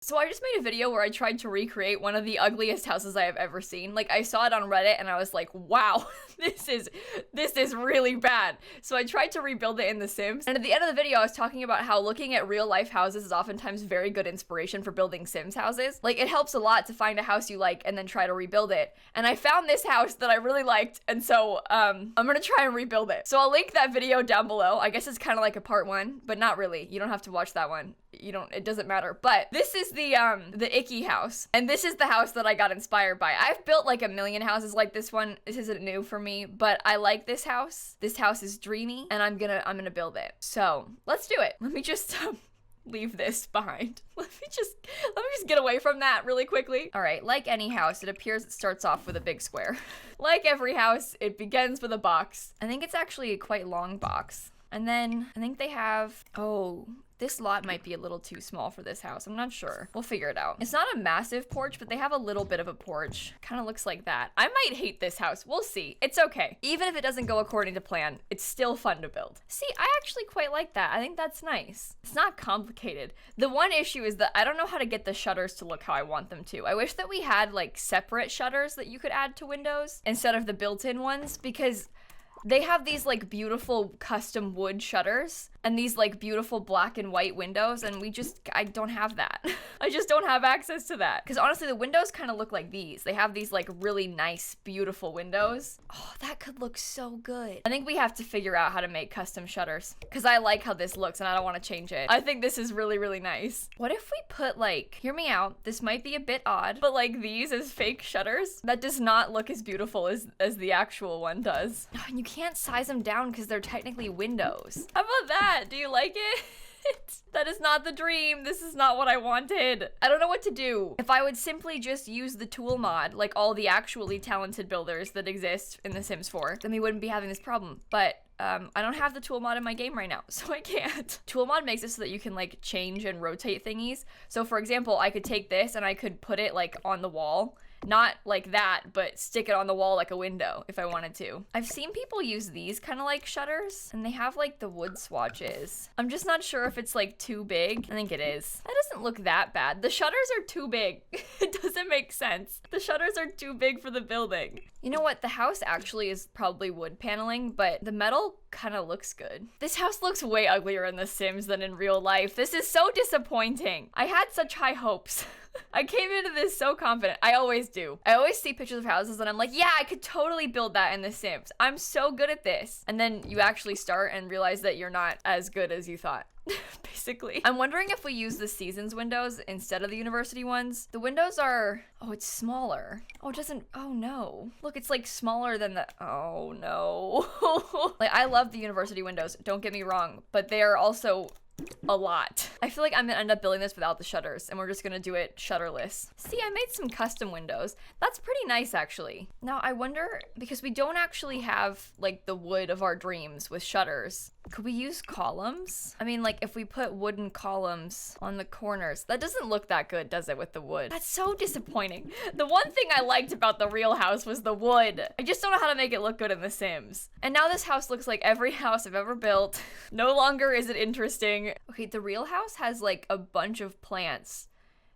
So I just made a video where I tried to recreate one of the ugliest houses I have ever seen. Like, I saw it on Reddit and I was like, wow, this is really bad. So I tried to rebuild it in The Sims. And at the end of the video, I was talking about how looking at real life houses is oftentimes very good inspiration for building Sims houses. Like, it helps a lot to find a house you like and then try to rebuild it. And I found this house that I really liked. And so I'm gonna try and rebuild it. So I'll link that video down below. I guess it's kind of like a part 1, but not really. You don't have to watch that one. It doesn't matter. But this is the icky house, and this is the house that I got inspired by. I've built like a million houses like this one. This isn't new for me, but I like this house. This house is dreamy, and I'm gonna build it. So let's do it. Let me just leave this behind. Let me just get away from that really quickly. All right, like any house, it appears it starts off with a big square. Like every house, it begins with a box. I think it's actually a quite long box. And then I think they have, oh, this lot might be a little too small for this house. I'm not sure. We'll figure it out. It's not a massive porch, but they have a little bit of a porch. Kind of looks like that. I might hate this house. We'll see. It's okay. Even if it doesn't go according to plan, it's still fun to build. See, I actually quite like that. I think that's nice. It's not complicated. The one issue is that I don't know how to get the shutters to look how I want them to. I wish that we had like separate shutters that you could add to windows instead of the built-in ones, because they have these like beautiful custom wood shutters and these like beautiful black and white windows, and I don't have that. I just don't have access to that. Because honestly, the windows kind of look like these. They have these like really nice, beautiful windows. Oh, that could look so good. I think we have to figure out how to make custom shutters, because I like how this looks and I don't want to change it. I think this is really, really nice. What if we put like, hear me out, this might be a bit odd, but like these as fake shutters? That does not look as beautiful as the actual one does. Oh, and you can't size them down because they're technically windows. How about that? Do you like it? That is not the dream. This is not what I wanted. I don't know what to do. If I would simply just use the tool mod, like all the actually talented builders that exist in The Sims 4, then we wouldn't be having this problem. But I don't have the tool mod in my game right now, so I can't. Tool mod makes it so that you can like change and rotate thingies. So for example, I could take this and I could put it like on the wall. Not like that, but stick it on the wall like a window if I wanted to. I've seen people use these kind of like shutters, and they have like the wood swatches. I'm just not sure if it's like too big. I think it is. That doesn't look that bad. The shutters are too big. It doesn't make sense. The shutters are too big for the building. You know what? The house actually is probably wood paneling, but the metal kind of looks good. This house looks way uglier in The Sims than in real life. This is so disappointing. I had such high hopes. I came into this so confident. I always do. I always see pictures of houses and I'm like, yeah, I could totally build that in The Sims. I'm so good at this. And then you actually start and realize that you're not as good as you thought. Basically. I'm wondering if we use the seasons windows instead of the university ones. The windows are, oh, it's smaller. Oh, it doesn't, oh no. Look, it's like smaller than the, oh no. Like, I love the university windows, don't get me wrong, but they are also a lot. I feel like I'm gonna end up building this without the shutters, and we're just gonna do it shutterless. See, I made some custom windows. That's pretty nice, actually. Now, I wonder, because we don't actually have, like, the wood of our dreams with shutters, could we use columns? I mean, like, if we put wooden columns on the corners, that doesn't look that good, does it, with the wood? That's so disappointing. The one thing I liked about the real house was the wood. I just don't know how to make it look good in The Sims. And now this house looks like every house I've ever built. No longer is it interesting. Okay, the real house has like a bunch of plants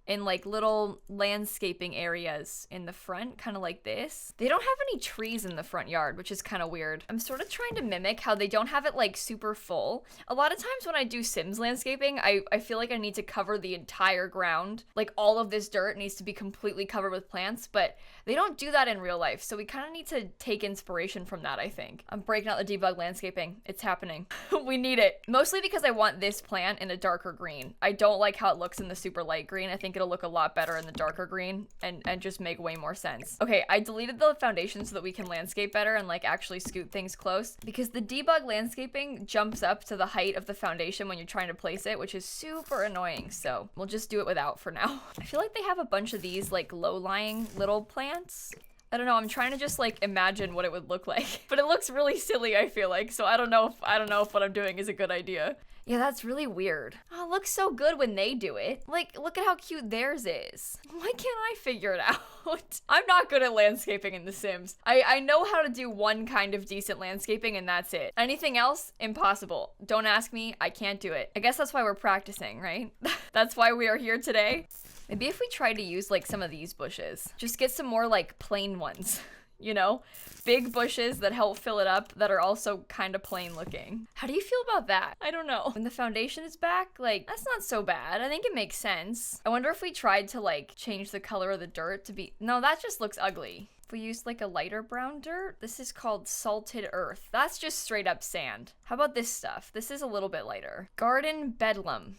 in like little landscaping areas in the front, kind of like this. They don't have any trees in the front yard, which is kind of weird. I'm sort of trying to mimic how they don't have it like super full. A lot of times when I do Sims landscaping, I feel like I need to cover the entire ground. Like all of this dirt needs to be completely covered with plants, but they don't do that in real life. So we kind of need to take inspiration from that, I think. I'm breaking out the debug landscaping. It's happening. We need it. Mostly because I want this plant in a darker green. I don't like how it looks in the super light green. I think it'll look a lot better in the darker green and just make way more sense. Okay, I deleted the foundation so that we can landscape better and like actually scoot things close, because the debug landscaping jumps up to the height of the foundation when you're trying to place it, which is super annoying. So we'll just do it without for now. I feel like they have a bunch of these like low-lying little plants. I don't know, I'm trying to just like imagine what it would look like, but it looks really silly, I feel like, so I don't know if what I'm doing is a good idea. Yeah, that's really weird. Oh, it looks so good when they do it. Like, look at how cute theirs is. Why can't I figure it out? I'm not good at landscaping in The Sims. I know how to do one kind of decent landscaping and that's it. Anything else? Impossible. Don't ask me, I can't do it. I guess that's why we're practicing, right? That's why we are here today. Maybe if we try to use like some of these bushes, just get some more like plain ones, you know? Big bushes that help fill it up that are also kind of plain looking. How do you feel about that? I don't know. When the foundation is back, like, that's not so bad. I think it makes sense. I wonder if we tried to like change the color of the dirt to be, no, that just looks ugly. If we used like a lighter brown dirt, this is called salted earth. That's just straight up sand. How about this stuff? This is a little bit lighter. Garden bedlam.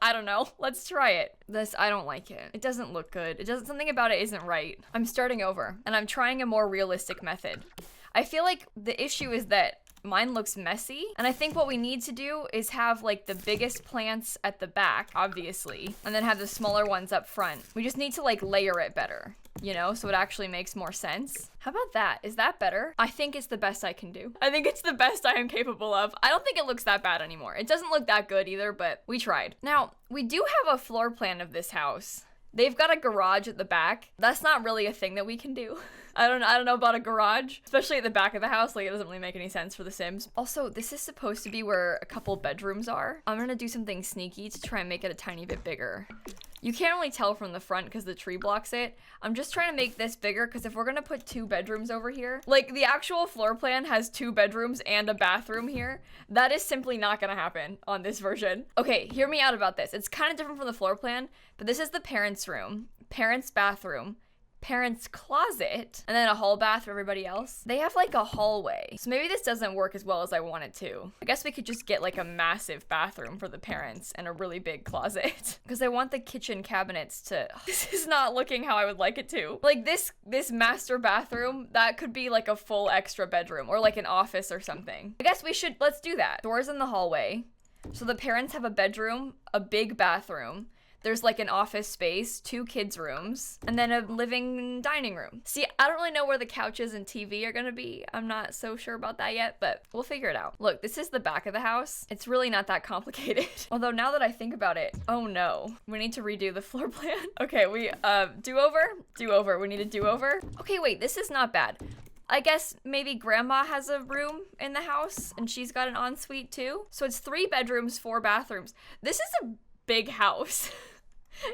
I don't know. Let's try it. This, I don't like it. It doesn't look good. It doesn't, something about it isn't right. I'm starting over and I'm trying a more realistic method. I feel like the issue is that mine looks messy, and I think what we need to do is have like the biggest plants at the back, obviously, and then have the smaller ones up front. We just need to like layer it better, you know, so it actually makes more sense. How about that? Is that better? I think it's the best I can do. I think it's the best I am capable of. I don't think it looks that bad anymore. It doesn't look that good either, but we tried. Now, we do have a floor plan of this house. They've got a garage at the back. That's not really a thing that we can do. I don't know about a garage, especially at the back of the house. Like, it doesn't really make any sense for The Sims. Also, this is supposed to be where a couple bedrooms are. I'm gonna do something sneaky to try and make it a tiny bit bigger. You can't really tell from the front because the tree blocks it. I'm just trying to make this bigger because if we're gonna put 2 bedrooms over here, like the actual floor plan has 2 bedrooms and a bathroom here. That is simply not gonna happen on this version. Okay, hear me out about this. It's kind of different from the floor plan, but this is the parents' room, parents' bathroom, parents' closet, and then a hall bath for everybody else. They have like a hallway, so maybe this doesn't work as well as I want it to. I guess we could just get like a massive bathroom for the parents and a really big closet because I want the kitchen cabinets to, this is not looking how I would like it to. Like this master bathroom, that could be like a full extra bedroom or like an office or something. I guess let's do that. Doors in the hallway. So the parents have a bedroom, a big bathroom. There's like an office space, 2 kids' rooms, and then a living dining room. See, I don't really know where the couches and TV are gonna be. I'm not so sure about that yet, but we'll figure it out. Look, this is the back of the house. It's really not that complicated. Although now that I think about it, oh no, we need to redo the floor plan. Okay, do-over. We need a do-over. Okay, wait, this is not bad. I guess maybe grandma has a room in the house and she's got an ensuite too. So it's 3 bedrooms, 4 bathrooms. This is a big house.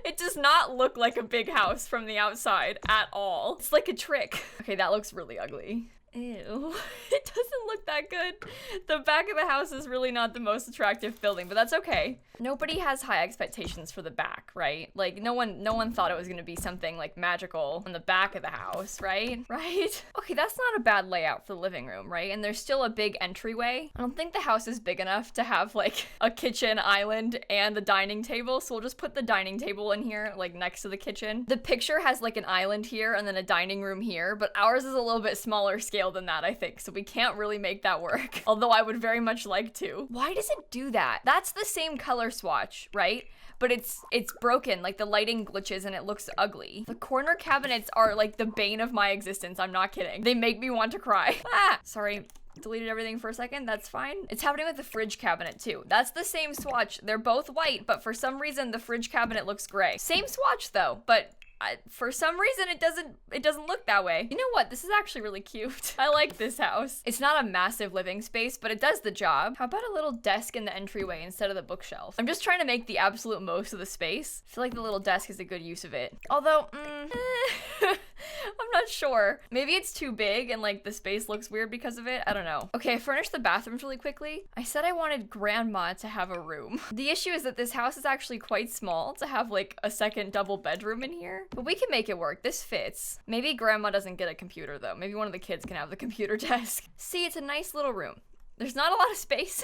It does not look like a big house from the outside at all. It's like a trick. Okay, that looks really ugly. Ew, it doesn't look that good. The back of the house is really not the most attractive building, but that's okay. Nobody has high expectations for the back, right? Like no one thought it was gonna be something like magical on the back of the house, right? Right? Okay, that's not a bad layout for the living room, right? And there's still a big entryway. I don't think the house is big enough to have like a kitchen island and a dining table, so we'll just put the dining table in here, like next to the kitchen. The picture has like an island here and then a dining room here, but ours is a little bit smaller scale than that, I think, so we can't really make that work. Although I would very much like to. Why does it do that? That's the same color swatch, right? But it's broken, like the lighting glitches and it looks ugly. The corner cabinets are like the bane of my existence, I'm not kidding. They make me want to cry. Ah! Sorry, deleted everything for a second, that's fine. It's happening with the fridge cabinet too. That's the same swatch. They're both white, but for some reason the fridge cabinet looks gray. Same swatch though, but for some reason it doesn't look that way. You know what? This is actually really cute. I like this house. It's not a massive living space, but it does the job. How about a little desk in the entryway instead of the bookshelf? I'm just trying to make the absolute most of the space. I feel like the little desk is a good use of it. Although, I'm not sure. Maybe it's too big and like the space looks weird because of it. I don't know. Okay, I furnished the bathrooms really quickly. I said I wanted grandma to have a room. The issue is that this house is actually quite small to have like a second double bedroom in here. But we can make it work. This fits. Maybe grandma doesn't get a computer though. Maybe one of the kids can have the computer desk. See, it's a nice little room. There's not a lot of space.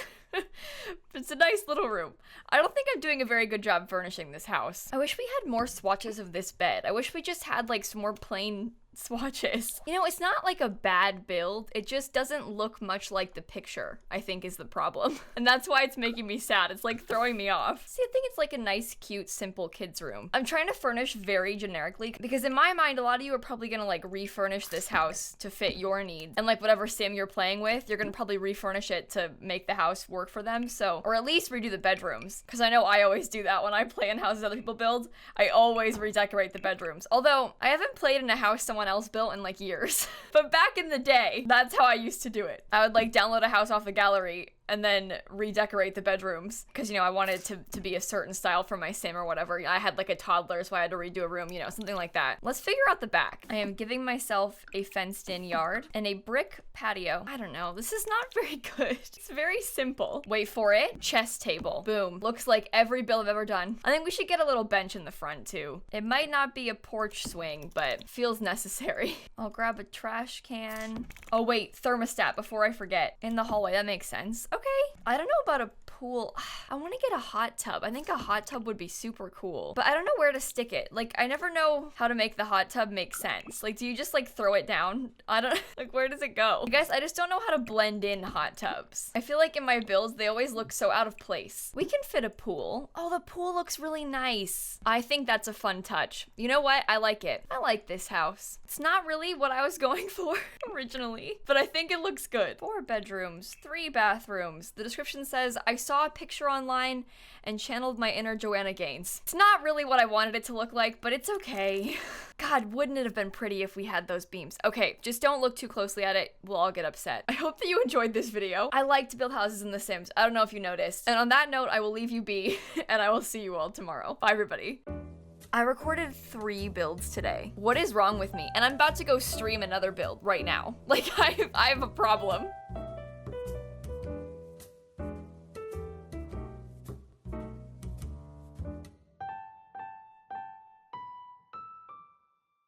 It's a nice little room. I don't think I'm doing a very good job furnishing this house. I wish we had more swatches of this bed. I wish we just had like some more plain swatches. You know, it's not like a bad build. It just doesn't look much like the picture, I think is the problem. And that's why it's making me sad. It's like throwing me off. See, I think it's like a nice, cute, simple kid's room. I'm trying to furnish very generically because in my mind, a lot of you are probably gonna like refurnish this house to fit your needs. And like whatever sim you're playing with, you're gonna probably refurnish it to make the house work for them. So, or at least redo the bedrooms. Cause I know I always do that when I play in houses other people build. I always redecorate the bedrooms. Although I haven't played in a house someone else built in like years. But back in the day, that's how I used to do it. I would like download a house off the gallery and then redecorate the bedrooms because, you know, I wanted to be a certain style for my sim or whatever. I had like a toddler, so I had to redo a room, you know, something like that. Let's figure out the back. I am giving myself a fenced in yard and a brick patio. I don't know. This is not very good. It's very simple. Wait for it. Chess table. Boom. Looks like every build I've ever done. I think we should get a little bench in the front too. It might not be a porch swing, but feels necessary. I'll grab a trash can. Oh wait, thermostat before I forget. In the hallway, that makes sense. Okay. I don't know about a pool. I want to get a hot tub. I think a hot tub would be super cool, but I don't know where to stick it. Like, I never know how to make the hot tub make sense. Like, do you just like throw it down? I don't, like, where does it go? I guess I just don't know how to blend in hot tubs. I feel like in my builds, they always look so out of place. We can fit a pool. Oh, the pool looks really nice. I think that's a fun touch. You know what? I like it. I like this house. It's not really what I was going for originally, but I think it looks good. 4 bedrooms, 3 bathrooms. The description says, I saw a picture online and channeled my inner Joanna Gaines. It's not really what I wanted it to look like, but it's okay. God, wouldn't it have been pretty if we had those beams? Okay, just don't look too closely at it. We'll all get upset. I hope that you enjoyed this video. I like to build houses in The Sims. I don't know if you noticed. And on that note, I will leave you be, and I will see you all tomorrow. Bye, everybody. I recorded 3 builds today. What is wrong with me? And I'm about to go stream another build right now. Like, I have a problem.